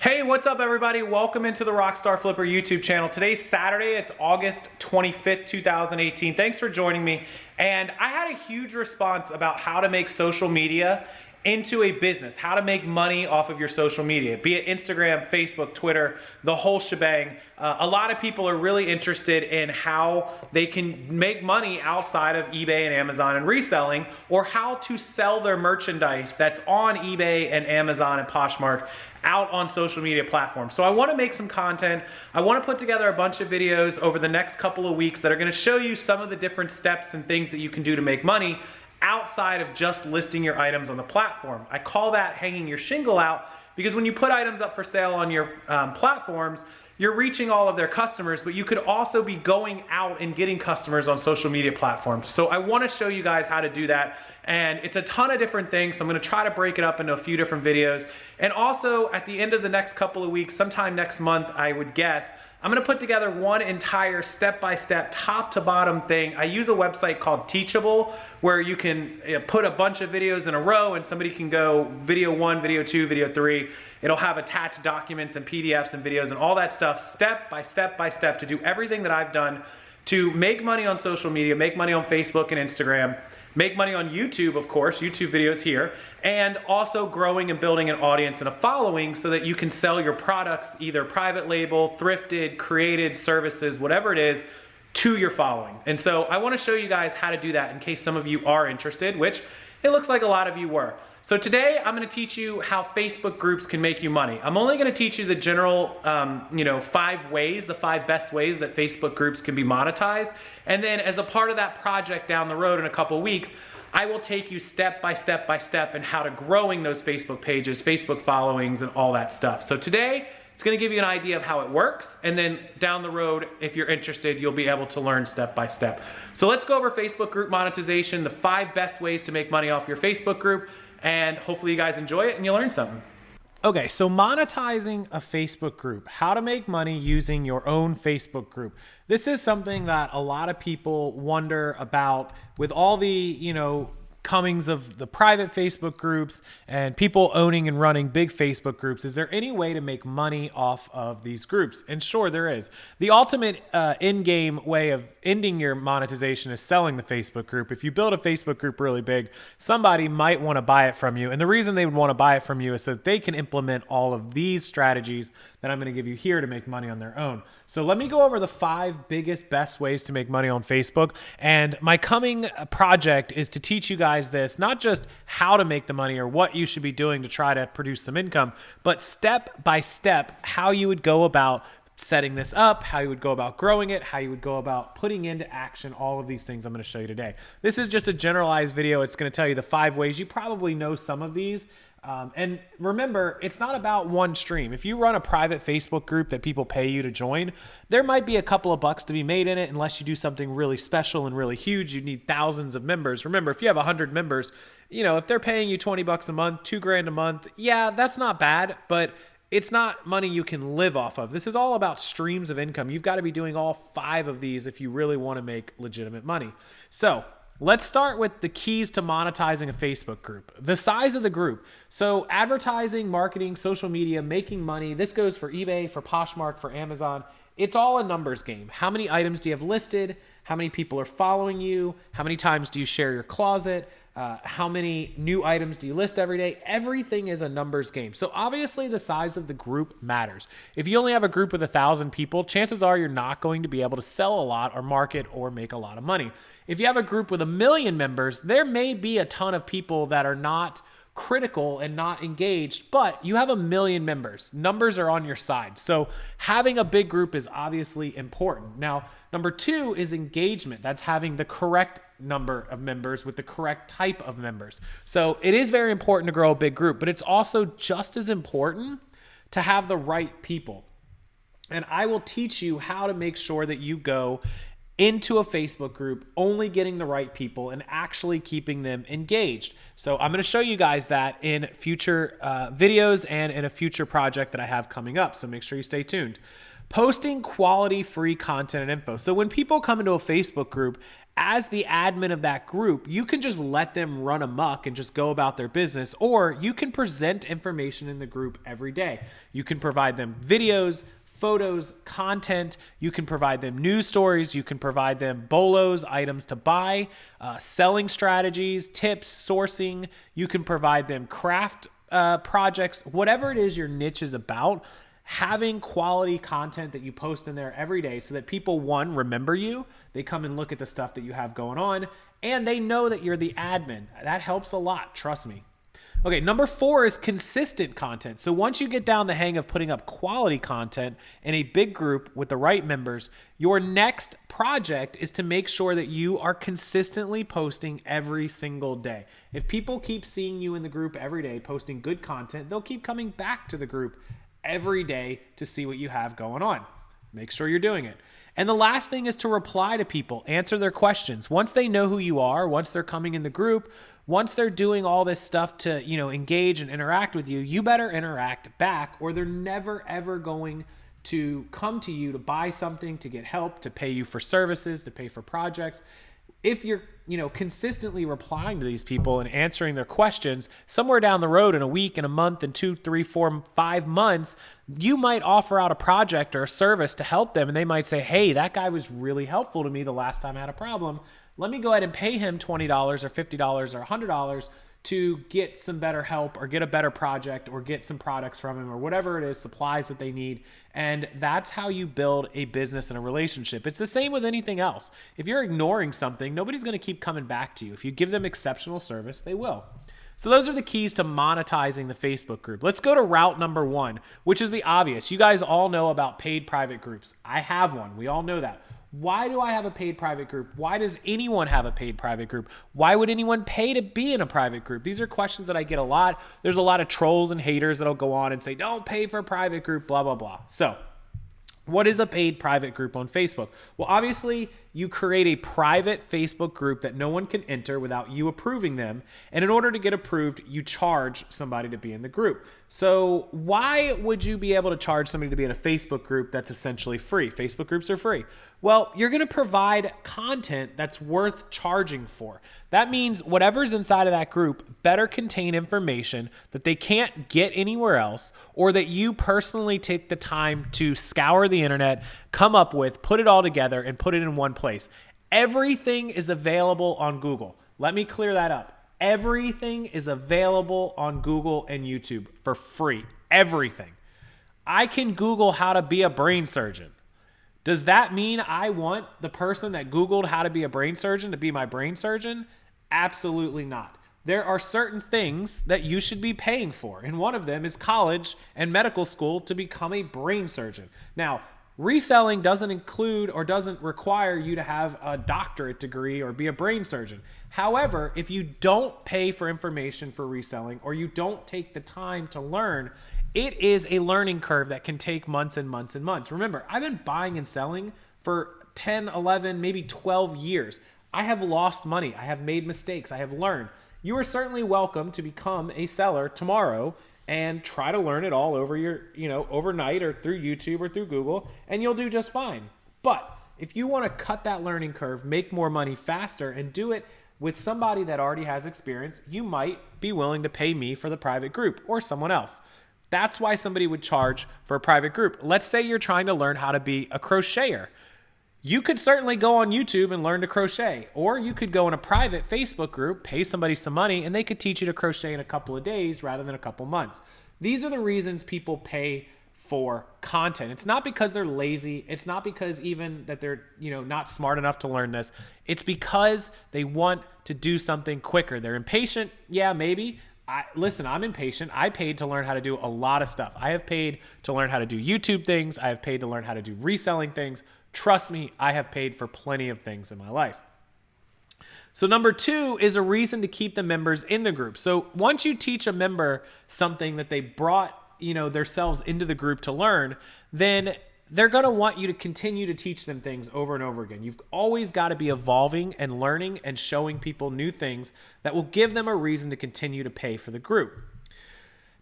Hey, what's up everybody? Welcome into the Rockstarflipper YouTube channel. Today's Saturday, it's August 25th, 2018. Thanks for joining me. And I had a huge response about how to make social media into a business, how to make money off of your social media, be it Instagram, Facebook, Twitter, the whole shebang. A lot of people are really interested in how they can make money outside of eBay and Amazon and reselling, or how to sell their merchandise that's on eBay and Amazon and Poshmark out on social media platforms. So I want to make some content. I want to put together a bunch of videos over the next couple of weeks that are going to show you some of the different steps and things that you can do to make money outside of just listing your items on the platform. I call that hanging your shingle out, because when you put items up for sale on your platforms, you're reaching all of their customers, but you could also be going out and getting customers on social media platforms. So I want to show you guys how to do that. And it's a ton of different things. So I'm going to try to break it up into a few different videos. And also at the end of the next couple of weeks, sometime next month, I would guess, I'm going to put together one entire step-by-step, top-to-bottom thing. I use a website called Teachable, where you can put a bunch of videos in a row and somebody can go video 1, video 2, video 3. It'll have attached documents and PDFs and videos and all that stuff, step by step by step, to do everything that I've done to make money on social media, make money on Facebook and Instagram, make money on YouTube, of course, YouTube videos here, and also growing and building an audience and a following so that you can sell your products, either private label, thrifted, created, services, whatever it is, to your following. And so I want to show you guys how to do that in case some of you are interested, which it looks like a lot of you were. So today I'm going to teach you how Facebook groups can make you money. I'm only going to teach you the general, 5 ways, the 5 best ways that Facebook groups can be monetized. And then as a part of that project down the road in a couple weeks, I will take you step by step by step in how to growing those Facebook pages, Facebook followings, and all that stuff. So today, it's going to give you an idea of how it works, and then down the road, if you're interested, you'll be able to learn step by step. So let's go over Facebook group monetization, the 5 best ways to make money off your Facebook group, and hopefully you guys enjoy it and you learn something. Okay, so monetizing a Facebook group, how to make money using your own Facebook group. This is something that a lot of people wonder about with all the, comings of the private Facebook groups and people owning and running big Facebook groups. Is there any way to make money off of these groups? And sure, there is. The ultimate in-game way of ending your monetization is selling the Facebook group. If you build a Facebook group really big, somebody might want to buy it from you. And the reason they would want to buy it from you is so that they can implement all of these strategies that I'm going to give you here to make money on their own. So let me go over the 5 biggest, best ways to make money on Facebook. And my coming project is to teach you guys this, not just how to make the money or what you should be doing to try to produce some income, but step by step, how you would go about setting this up, how you would go about growing it, how you would go about putting into action all of these things I'm going to show you today. This is just a generalized video. It's going to tell you the 5 ways. You probably know some of these. And remember, it's not about one stream. If you run a private Facebook group that people pay you to join, there might be a couple of bucks to be made in it unless you do something really special and really huge. You need thousands of members. Remember, if you have 100 members, if they're paying you 20 bucks a month, $2,000 a month, yeah, that's not bad, but it's not money you can live off of. This is all about streams of income. You've got to be doing all 5 of these if you really want to make legitimate money. So let's start with the keys to monetizing a Facebook group. The size of the group. So advertising, marketing, social media, making money. This goes for eBay, for Poshmark, for Amazon. It's all a numbers game. How many items do you have listed? How many people are following you? How many times do you share your closet? How many new items do you list every day? Everything is a numbers game. So obviously the size of the group matters. If you only have a group with 1,000 people, chances are you're not going to be able to sell a lot or market or make a lot of money. If you have a group with 1 million members, there may be a ton of people that are not critical and not engaged, but you have 1 million members. Numbers are on your side. So having a big group is obviously important. Now, number 2 is engagement. That's having the correct number of members with the correct type of members. So it is very important to grow a big group, but it's also just as important to have the right people. And I will teach you how to make sure that you go into a Facebook group, only getting the right people and actually keeping them engaged. So I'm going to show you guys that in future videos and in a future project that I have coming up. So make sure you stay tuned. Posting quality free content and info. So when people come into a Facebook group, as the admin of that group, you can just let them run amok and just go about their business, or you can present information in the group every day. You can provide them videos, photos, content. You can provide them news stories. You can provide them bolos, items to buy, selling strategies, tips, sourcing. You can provide them craft projects, whatever it is your niche is about. Having quality content that you post in there every day so that people, one, remember you, they come and look at the stuff that you have going on, and they know that you're the admin. That helps a lot, trust me. Okay, number 4 is consistent content. So once you get down the hang of putting up quality content in a big group with the right members, your next project is to make sure that you are consistently posting every single day. If people keep seeing you in the group every day posting good content, they'll keep coming back to the group every day to see what you have going on. Make sure you're doing it. And the last thing is to reply to people, answer their questions. Once they know who you are, once they're coming in the group, once they're doing all this stuff to, engage and interact with you, you better interact back, or they're never ever going to come to you to buy something, to get help, to pay you for services, to pay for projects. If you're, consistently replying to these people and answering their questions, somewhere down the road in a week, in a month, in 2, 3, 4, 5 months, you might offer out a project or a service to help them. And they might say, hey, that guy was really helpful to me the last time I had a problem. Let me go ahead and pay him $20 or $50 or $100 to get some better help, or get a better project, or get some products from him, or whatever it is, supplies that they need. And that's how you build a business and a relationship. It's the same with anything else. If you're ignoring something, nobody's going to keep coming back to you. If you give them exceptional service, they will. So those are the keys to monetizing the Facebook group. Let's go to route number 1, which is the obvious. You guys all know about paid private groups. I have one. We all know that. Why do I have a paid private group? Why does anyone have a paid private group? Why would anyone pay to be in a private group? These are questions that I get a lot. There's a lot of trolls and haters that'll go on and say, don't pay for a private group, blah, blah, blah. So what is a paid private group on Facebook? Well, obviously, you create a private Facebook group that no one can enter without you approving them. And in order to get approved, you charge somebody to be in the group. So why would you be able to charge somebody to be in a Facebook group that's essentially free? Facebook groups are free. Well, you're going to provide content that's worth charging for. That means whatever's inside of that group better contain information that they can't get anywhere else, or that you personally take the time to scour the internet, come up with, put it all together, and put it in one place. Everything is available on Google. Let me clear that up. Everything is available on Google and YouTube for free. Everything. I can Google how to be a brain surgeon. Does that mean I want the person that Googled how to be a brain surgeon to be my brain surgeon? Absolutely not. There are certain things that you should be paying for, and one of them is college and medical school to become a brain surgeon. Now, reselling doesn't include or doesn't require you to have a doctorate degree or be a brain surgeon. However, if you don't pay for information for reselling, or you don't take the time to learn, it is a learning curve that can take months and months and months. Remember, I've been buying and selling for 10, 11, maybe 12 years. I have lost money. I have made mistakes. I have learned. You are certainly welcome to become a seller tomorrow and try to learn it all over your, overnight, or through YouTube or through Google, and you'll do just fine. But if you want to cut that learning curve, make more money faster, and do it with somebody that already has experience, you might be willing to pay me for the private group, or someone else. That's why somebody would charge for a private group. Let's say you're trying to learn how to be a crocheter. You could certainly go on YouTube and learn to crochet, or you could go in a private Facebook group, pay somebody some money, and they could teach you to crochet in a couple of days rather than a couple months. These are the reasons people pay for content. It's not because they're lazy. It's not because even that they're, not smart enough to learn this. It's because they want to do something quicker. They're impatient. Yeah, maybe. Listen, I'm impatient. I paid to learn how to do a lot of stuff. I have paid to learn how to do YouTube things. I have paid to learn how to do reselling things. Trust me, I have paid for plenty of things in my life. So number 2 is a reason to keep the members in the group. So once you teach a member something that they brought, themselves into the group to learn, then they're going to want you to continue to teach them things over and over again. You've always got to be evolving and learning and showing people new things that will give them a reason to continue to pay for the group.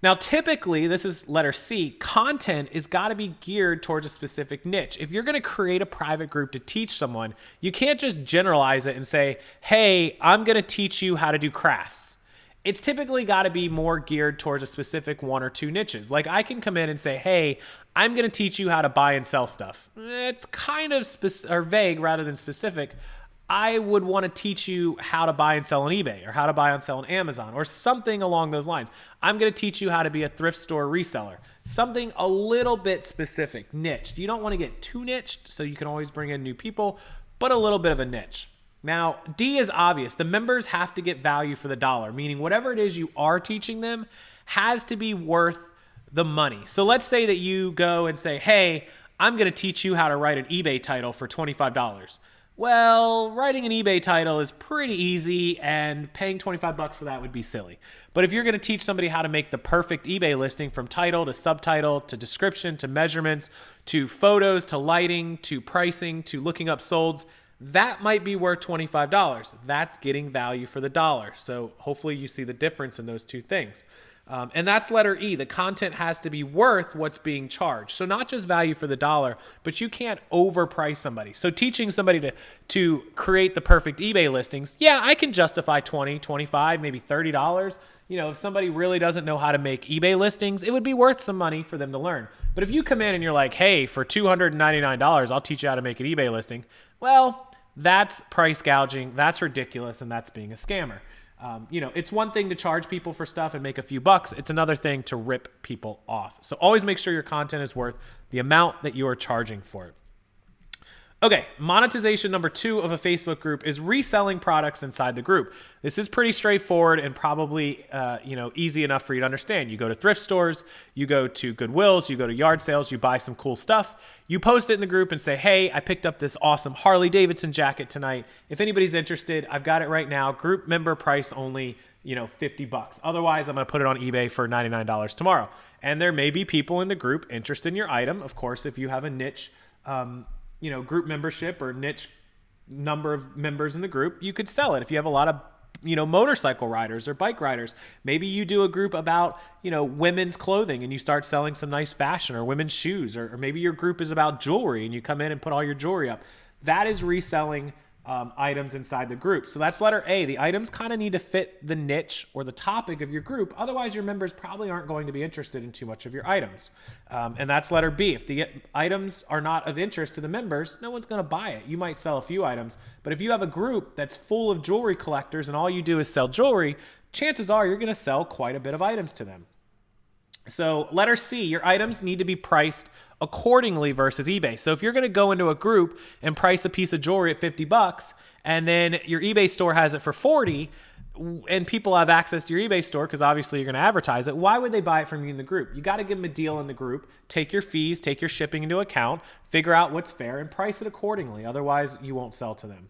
Now, typically, this is letter C, content is got to be geared towards a specific niche. If you're going to create a private group to teach someone, you can't just generalize it and say, hey, I'm going to teach you how to do crafts. It's typically got to be more geared towards a specific one or two niches. Like I can come in and say, hey, I'm going to teach you how to buy and sell stuff. It's kind of vague rather than specific. I would want to teach you how to buy and sell on eBay or how to buy and sell on Amazon or something along those lines. I'm going to teach you how to be a thrift store reseller. Something a little bit specific, niched. You don't want to get too niched, so you can always bring in new people, but a little bit of a niche. Now, D is obvious. The members have to get value for the dollar, meaning whatever it is you are teaching them has to be worth the money. So let's say that you go and say, hey, I'm going to teach you how to write an eBay title for $25. Well, writing an eBay title is pretty easy and paying $25 for that would be silly. But if you're going to teach somebody how to make the perfect eBay listing from title to subtitle to description to measurements to photos to lighting to pricing to looking up solds, that might be worth $25. That's getting value for the dollar. So hopefully you see the difference in those two things. And that's letter E. The content has to be worth what's being charged. So not just value for the dollar, but you can't overprice somebody. So teaching somebody to create the perfect eBay listings, yeah, I can justify $20, $25, maybe $30. You know, if somebody really doesn't know how to make eBay listings, it would be worth some money for them to learn. But if you come in and you're like, hey, for $299, I'll teach you how to make an eBay listing. Well, that's price gouging. That's ridiculous. And that's being a scammer. It's one thing to charge people for stuff and make a few bucks. It's another thing to rip people off. So always make sure your content is worth the amount that you are charging for it. Okay, monetization number 2 of a Facebook group is reselling products inside the group. This is pretty straightforward and probably easy enough for you to understand. You go to thrift stores, you go to Goodwills, you go to yard sales, you buy some cool stuff. You post it in the group and say, hey, I picked up this awesome Harley Davidson jacket tonight. If anybody's interested, I've got it right now. Group member price only, $50. Otherwise, I'm going to put it on eBay for $99 tomorrow. And there may be people in the group interested in your item. Of course, if you have a niche group membership or niche number of members in the group, you could sell it. If you have a lot of, motorcycle riders or bike riders, maybe you do a group about, women's clothing and you start selling some nice fashion or women's shoes, or maybe your group is about jewelry and you come in and put all your jewelry up. That is reselling items inside the group. So that's letter A. The items kind of need to fit the niche or the topic of your group. Otherwise, your members probably aren't going to be interested in too much of your items. And that's letter B. If the items are not of interest to the members, no one's going to buy it. You might sell a few items, but if you have a group that's full of jewelry collectors and all you do is sell jewelry, chances are you're going to sell quite a bit of items to them. So letter C, your items need to be priced accordingly versus eBay. So if you're going to go into a group and price a piece of jewelry at $50 and then your eBay store has it for $40 and people have access to your eBay store because obviously you're going to advertise it, why would they buy it from you in the group? You got to give them a deal in the group, take your fees, take your shipping into account, figure out what's fair and price it accordingly. Otherwise, you won't sell to them.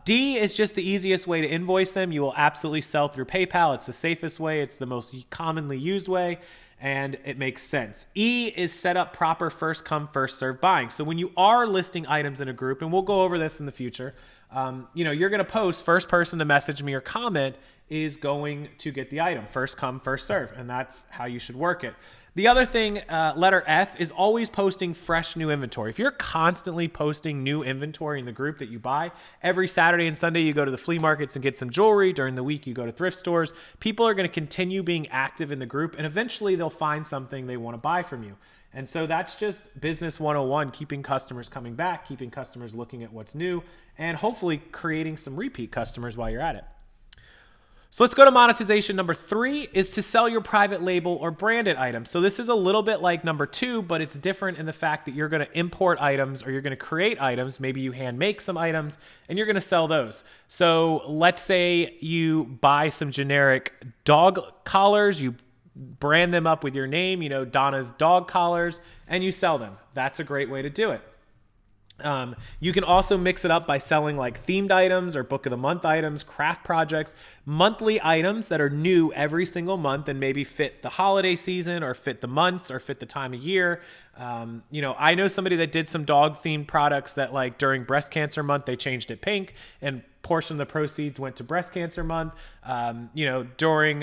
D is just the easiest way to invoice them. You will absolutely sell through PayPal. It's the safest way. It's the most commonly used way, and it makes sense. E is set up proper first come, first serve buying. So when you are listing items in a group, and we'll go over this in the future, you're going to post first person to message me or comment is going to get the item. First come, first serve, and that's how you should work it. The other thing, letter F, is always posting fresh new inventory. If you're constantly posting new inventory in the group that you buy, every Saturday and Sunday you go to the flea markets and get some jewelry. During the week you go to thrift stores. People are going to continue being active in the group, and eventually they'll find something they want to buy from you. And so that's just business 101, keeping customers coming back, keeping customers looking at what's new, and hopefully creating some repeat customers while you're at it. So let's go to monetization number 3 is to sell your private label or branded items. So this is a little bit like number 2, but it's different in the fact that you're going to import items or you're going to create items. Maybe you hand make some items and you're going to sell those. So let's say you buy some generic dog collars, you brand them up with your name, Donna's dog collars, and you sell them. That's a great way to do it. You can also mix it up by selling like themed items or book of the month items, craft projects, monthly items that are new every single month and maybe fit the holiday season or fit the months or fit the time of year. I know somebody that did some dog themed products that like during breast cancer month, they changed it pink and portion of the proceeds went to breast cancer month. During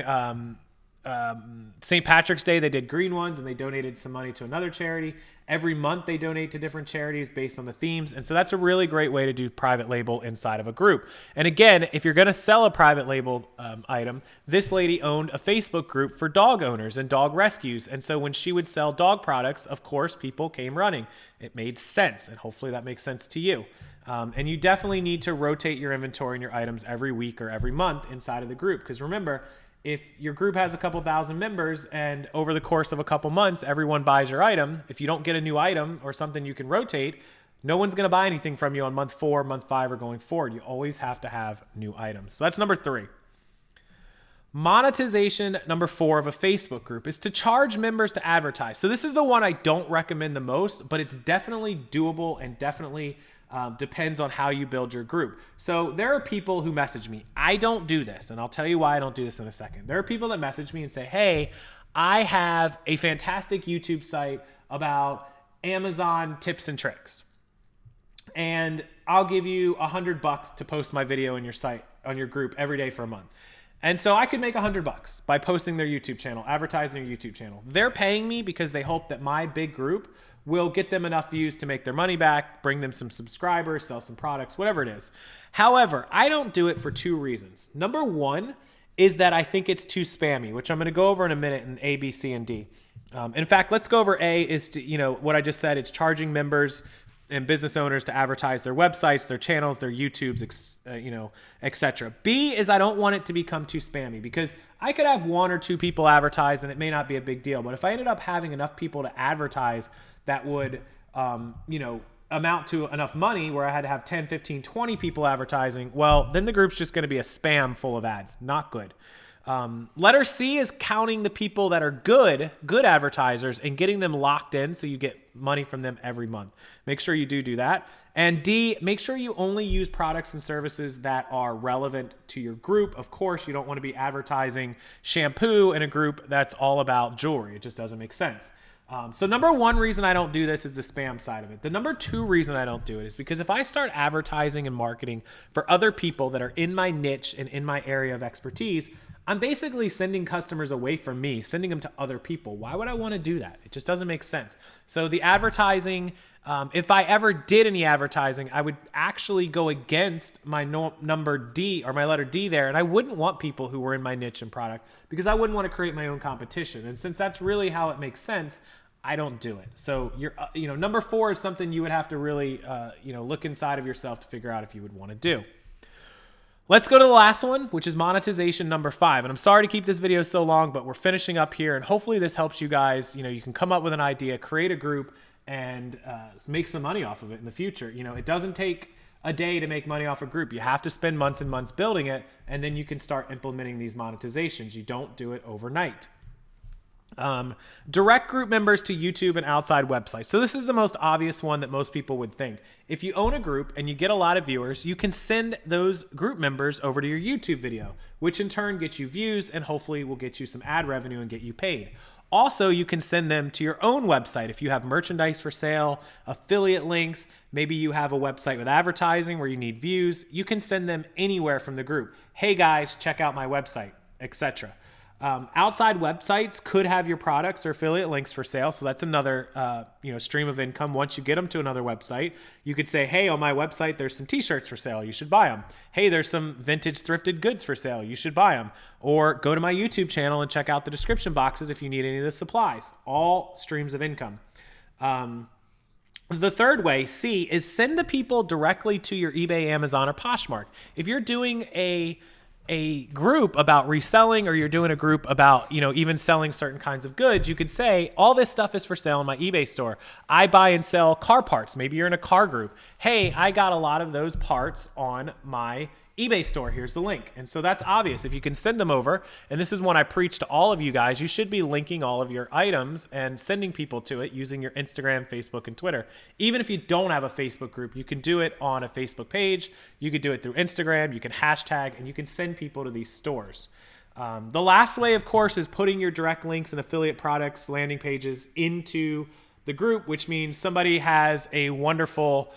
St. Patrick's Day, they did green ones and they donated some money to another charity. Every month they donate to different charities based on the themes. And so that's a really great way to do private label inside of a group. And again, if you're going to sell a private label item, this lady owned a Facebook group for dog owners and dog rescues. And so when she would sell dog products, of course, people came running. It made sense. And hopefully that makes sense to you. And you definitely need to rotate your inventory and your items every week or every month inside of the group. Because remember, if your group has a couple thousand members and over the course of a couple months, everyone buys your item, if you don't get a new item or something you can rotate, no one's going to buy anything from you on month 4, month 5, or going forward. You always have to have new items. So that's number 3. Monetization number 4 of a Facebook group is to charge members to advertise. So this is the one I don't recommend the most, but it's definitely doable and definitely depends on how you build your group. So there are people who message me. I don't do this, and I'll tell you why I don't do this in a second. There are people that message me and say, hey, I have a fantastic YouTube site about Amazon tips and tricks, and I'll give you $100 to post my video in your site, on your group every day for a month. And so I could make $100 by posting their YouTube channel, advertising their YouTube channel. They're paying me because they hope that my big group will get them enough views to make their money back, bring them some subscribers, sell some products, whatever it is. However, I don't do it for 2 reasons. Number 1 is that I think it's too spammy, which I'm going to go over in a minute in A, B, C, and D. In fact, let's go over A is to, what I just said. It's charging members and business owners to advertise their websites, their channels, their YouTubes, etc. B is I don't want it to become too spammy, because I could have 1 or 2 people advertise and it may not be a big deal. But if I ended up having enough people to advertise that would, amount to enough money where I had to have 10, 15, 20 people advertising, well, then the group's just going to be a spam full of ads. Not good. Letter C is counting the people that are good advertisers and getting them locked in so you get money from them every month. Make sure you do that. And D, make sure you only use products and services that are relevant to your group. Of course, you don't want to be advertising shampoo in a group that's all about jewelry. It just doesn't make sense. So number 1 reason I don't do this is the spam side of it. The number 2 reason I don't do it is because if I start advertising and marketing for other people that are in my niche and in my area of expertise, I'm basically sending customers away from me, sending them to other people. Why would I want to do that? It just doesn't make sense. So the advertising, if I ever did any advertising, I would actually go against my number D or my letter D there. And I wouldn't want people who were in my niche and product, because I wouldn't want to create my own competition. And since that's really how it makes sense, I don't do it. So number 4 is something you would have to really, look inside of yourself to figure out if you would want to do. Let's go to the last one, which is monetization number 5. And I'm sorry to keep this video so long, but we're finishing up here. And hopefully this helps you guys. You can come up with an idea, create a group, and make some money off of it in the future. It doesn't take a day to make money off a group. You have to spend months and months building it, and then you can start implementing these monetizations. You don't do it overnight. Direct group members to YouTube and outside websites. So this is the most obvious one that most people would think. If you own a group and you get a lot of viewers, you can send those group members over to your YouTube video, which in turn gets you views and hopefully will get you some ad revenue and get you paid. Also, you can send them to your own website. If you have merchandise for sale, affiliate links, maybe you have a website with advertising where you need views, you can send them anywhere from the group. Hey guys, check out my website, etc. Outside websites could have your products or affiliate links for sale. So that's another stream of income. Once you get them to another website, you could say, hey, on my website, there's some t-shirts for sale. You should buy them. Hey, there's some vintage thrifted goods for sale. You should buy them. Or go to my YouTube channel and check out the description boxes if you need any of the supplies. All streams of income. The third way, C, is send the people directly to your eBay, Amazon, or Poshmark. If you're doing a group about reselling, or you're doing a group about, even selling certain kinds of goods, you could say, all this stuff is for sale in my eBay store. I buy and sell car parts. Maybe you're in a car group. Hey, I got a lot of those parts on my eBay store. Here's the link. And so that's obvious. If you can send them over, and this is one I preach to all of you guys, you should be linking all of your items and sending people to it using your Instagram, Facebook, and Twitter. Even if you don't have a Facebook group, you can do it on a Facebook page. You could do it through Instagram. You can hashtag, and you can send people to these stores. The last way, of course, is putting your direct links and affiliate products, landing pages into the group, which means somebody has a wonderful,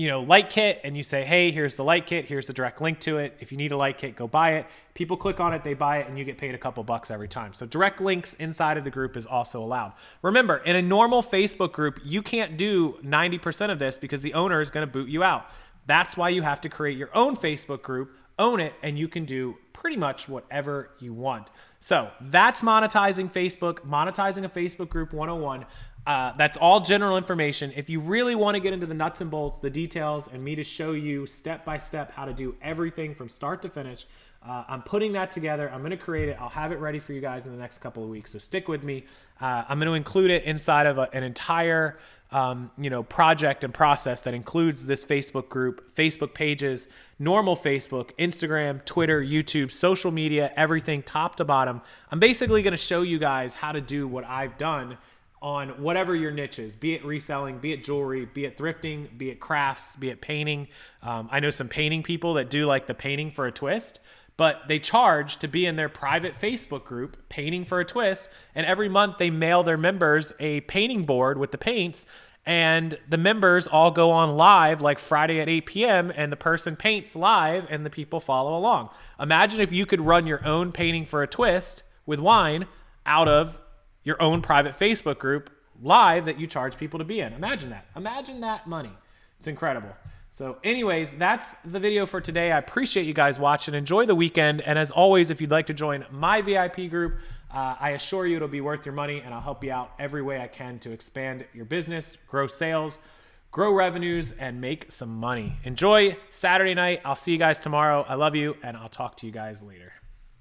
light kit, and you say, hey, here's the light kit, here's the direct link to it. If you need a light kit, go buy it. People click on it, they buy it, and you get paid a couple bucks every time. So direct links inside of the group is also allowed. Remember, in a normal Facebook group, you can't do 90% of this because the owner is going to boot you out. That's why you have to create your own Facebook group, own it, and you can do pretty much whatever you want. So that's monetizing Facebook, monetizing a Facebook group 101. That's all general information. If you really want to get into the nuts and bolts, the details, and me to show you step by step how to do everything from start to finish, I'm putting that together. I'm going to create it. I'll have it ready for you guys in the next couple of weeks. So stick with me. I'm going to include it inside of an entire project and process that includes this Facebook group, Facebook pages, normal Facebook, Instagram, Twitter, YouTube, social media, everything top to bottom. I'm basically going to show you guys how to do what I've done on whatever your niche is, be it reselling, be it jewelry, be it thrifting, be it crafts, be it painting. I know some painting people that do like the painting for a twist, but they charge to be in their private Facebook group, Painting for a Twist, and every month they mail their members a painting board with the paints, and the members all go on live like Friday at 8 p.m. and the person paints live and the people follow along. Imagine if you could run your own Painting for a Twist with wine out of your own private Facebook group live that you charge people to be in. Imagine that. Imagine that money. It's incredible. So anyways, that's the video for today. I appreciate you guys watching. Enjoy the weekend. And as always, if you'd like to join my VIP group, I assure you it'll be worth your money, and I'll help you out every way I can to expand your business, grow sales, grow revenues, and make some money. Enjoy Saturday night. I'll see you guys tomorrow. I love you, and I'll talk to you guys later.